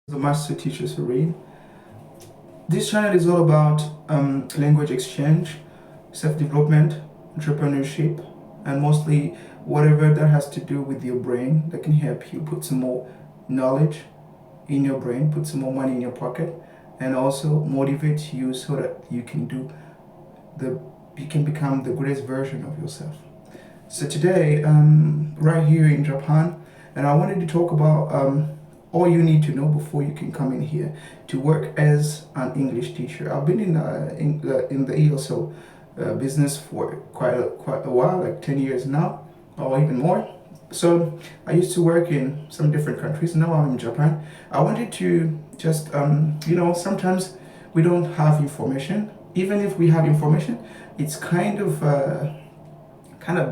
The master teachers who read. This channel is all about language exchange, self-development, entrepreneurship, and mostly whatever that has to do with your brain that can help you put some more knowledge in your brain, put some more money in your pocket, and also motivate you so that you can become the greatest version of yourself. So today, right here in Japan, and I wanted to talk about all you need to know before you can come in here to work as an English teacher. I've been in the ESL business for quite a while, like 10 years now, or even more. So I used to work in some different countries. Now I'm in Japan. I wanted to just, sometimes we don't have information. Even if we have information, it's kind of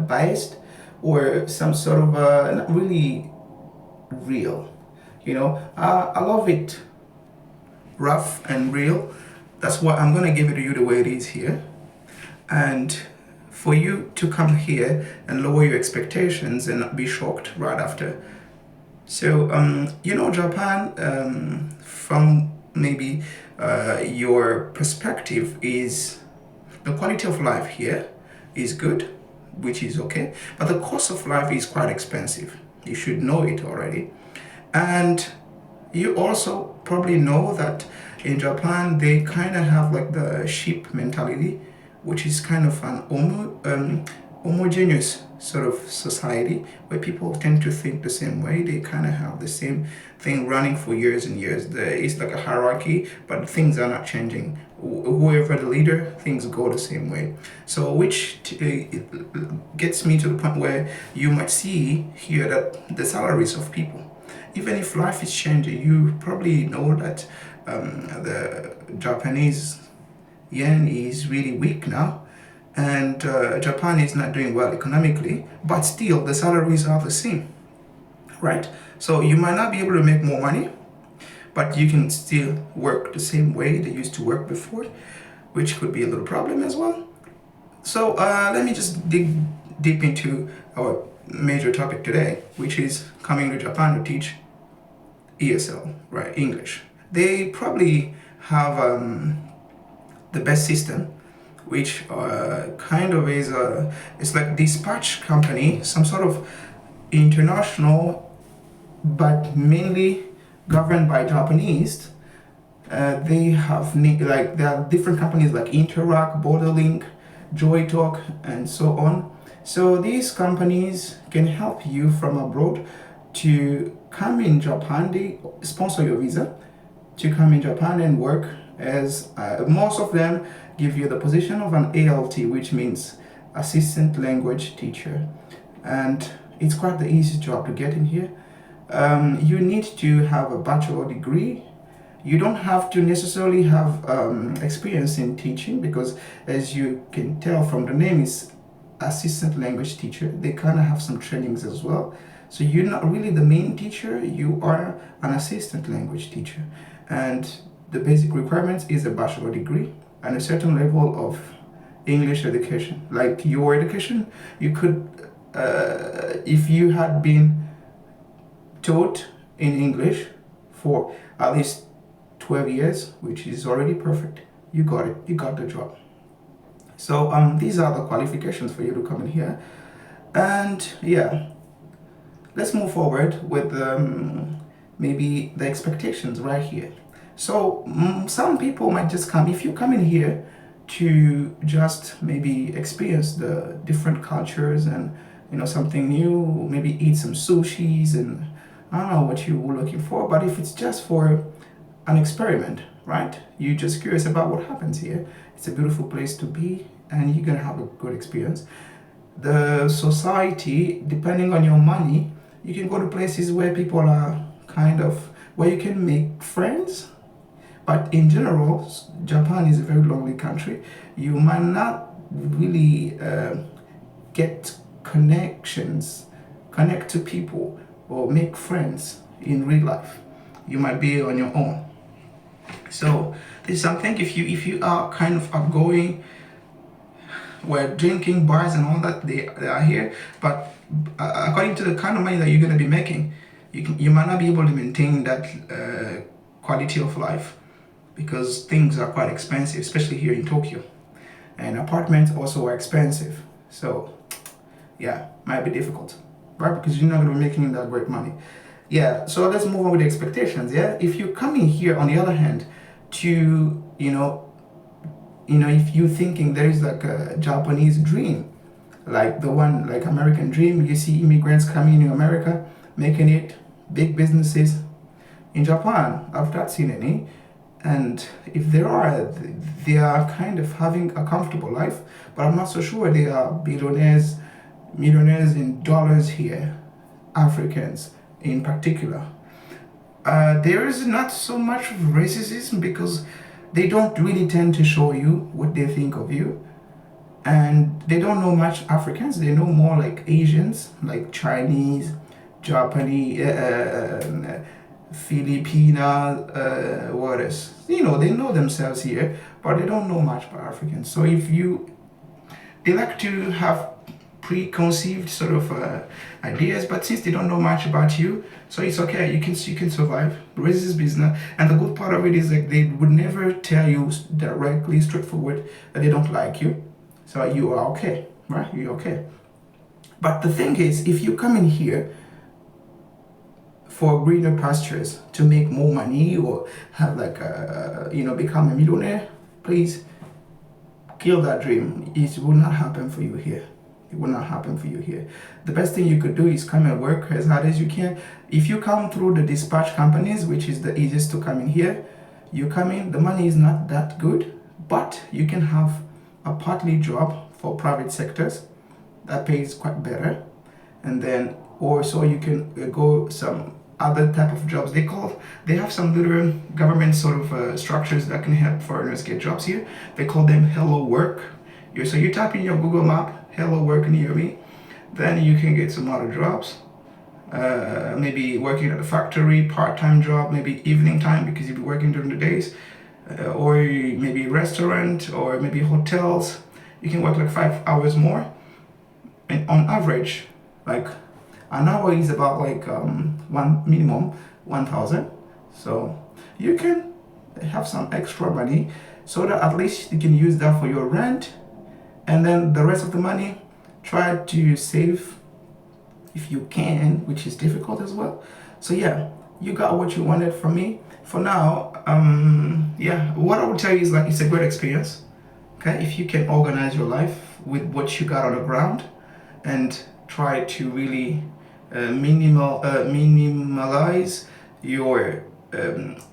biased or some sort of not really real. I love it rough and real. That's why I'm gonna give it to you the way it is here. And for you to come here and lower your expectations and not be shocked right after. So, Japan, from maybe your perspective, is the quality of life here is good, which is okay, but the cost of life is quite expensive. You should know it already. And you also probably know that in Japan, they kind of have like the sheep mentality, which is kind of an homogeneous sort of society where people tend to think the same way. They kind of have the same thing running for years and years. It's like a hierarchy, but things are not changing. Whoever the leader, things go the same way. So which gets me to the point where you might see here that the salaries of people, even if life is changing, you probably know that the Japanese yen is really weak now, and Japan is not doing well economically, but still the salaries are the same, right? So you might not be able to make more money, but you can still work the same way they used to work before, which could be a little problem as well. So let me just dig deep into our major topic today, which is coming to Japan to teach ESL, right? English. They probably have the best system, which kind of is it's like dispatch company, some sort of international, but mainly governed by Japanese. They have there are different companies like Interact, Borderlink, JoyTalk, and so on. So these companies can help you from abroad to come in Japan. They sponsor your visa to come in Japan and work as most of them give you the position of an ALT, which means assistant language teacher, and it's quite the easy job to get in here. You need to have a bachelor degree. You don't have to necessarily have experience in teaching, because as you can tell from the name, is assistant language teacher. They kind of have some trainings as well. So you're not really the main teacher, you are an assistant language teacher. And the basic requirements is a bachelor degree and a certain level of English education. Like your education, you could, if you had been taught in English for at least 12 years, which is already perfect, you got it, you got the job. So these are the qualifications for you to come in here. And yeah, let's move forward with maybe the expectations right here. So some people might just come, if you come in here to just maybe experience the different cultures and something new, maybe eat some sushis, and I don't know what you were looking for, but if it's just for an experiment, right? You're just curious about what happens here. It's a beautiful place to be, and you're gonna have a good experience. The society, depending on your money, you can go to places where people are where you can make friends. But in general, Japan is a very lonely country. You might not really get connect to people, or make friends in real life. You might be on your own. So this is something, if you are kind of outgoing, where drinking, bars and all that, they are here, but according to the kind of money that you're going to be making, you might not be able to maintain that quality of life, because things are quite expensive, especially here in Tokyo, and apartments also are expensive. So yeah, might be difficult, right? Because you're not gonna be making that great money. Yeah, so let's move on with the expectations. Yeah, if you come in here, on the other hand, to if you're thinking there is like a Japanese dream, like the one, like American dream, you see immigrants coming in America, making it, big businesses in Japan. I've not seen any. And if there are, they are kind of having a comfortable life, but I'm not so sure they are billionaires, millionaires in dollars here, Africans in particular. There is not so much racism because they don't really tend to show you what they think of you. And they don't know much Africans, they know more like Asians, like Chinese, Japanese, Filipina, what else? They know themselves here, but they don't know much about Africans. So they like to have preconceived sort of ideas, but since they don't know much about you, so it's okay. You can survive. Racism business, and the good part of it is like they would never tell you directly, straightforward, that they don't like you. So you are okay, right? You're okay. But the thing is, if you come in here for greener pastures to make more money or have like become a millionaire, please kill that dream. It will not happen for you here. It will not happen for you here. The best thing you could do is come and work as hard as you can. If you come through the dispatch companies, which is the easiest to come in here, you come in, the money is not that good, but you can have a partly job for private sectors that pays quite better. And then also you can go some other type of jobs. They have some little government sort of structures that can help foreigners get jobs here. They call them Hello Work. So you type in your Google map, Hello Work near me, then you can get some other jobs. Maybe working at a factory, part-time job, maybe evening time because you'll be working during the days, or maybe restaurant, or maybe hotels. You can work like 5 hours more, and on average, like an hour is about like one minimum 1,000. So you can have some extra money so that at least you can use that for your rent, and then the rest of the money try to save if you can, which is difficult as well. So yeah, you got what you wanted from me. For now, what I would tell you is like it's a great experience. Okay, if you can organize your life with what you got on the ground and try to really minimalize your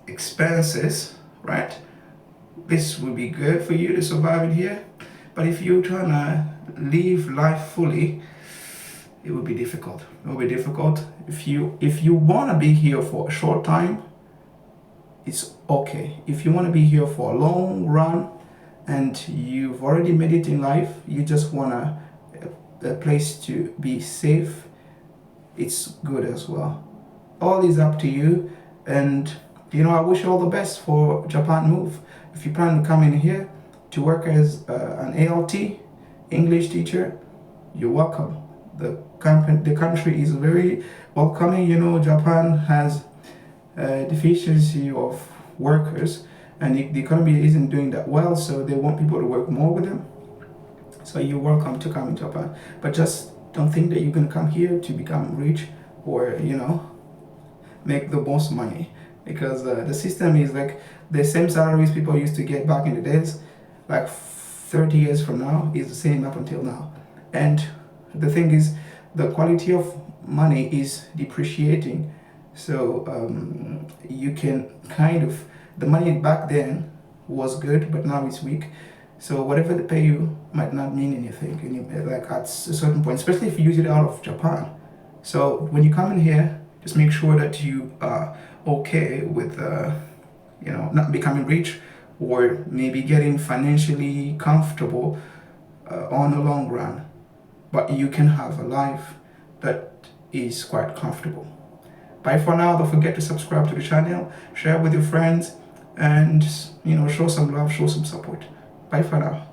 expenses, right? This will be good for you to survive in here. But if you're trying to live life fully, it will be difficult. It will be difficult. If you want to be here for a short time, it's okay. If you want to be here for a long run and you've already made it in life, you just want a place to be safe, it's good as well. All is up to you, and I wish you all the best for Japan move. If you plan to come in here to work as an ALT, English teacher, you're welcome. The country is very welcoming. Japan has a deficiency of workers, and the economy isn't doing that well, so they want people to work more with them. So you're welcome to come in Japan, but just don't think that you're gonna come here to become rich or make the most money, because the system is like the same salaries people used to get back in the days, like 30 years from now, is the same up until now. And the thing is, the quality of money is depreciating, so you can the money back then was good, but now it's weak. So whatever they pay you might not mean anything, like at a certain point, especially if you use it out of Japan. So when you come in here, just make sure that you are okay with not becoming rich, or maybe getting financially comfortable on the long run. But you can have a life that is quite comfortable. Bye for now. Don't forget to subscribe to the channel, share with your friends, and show some love, show some support. Bye for now.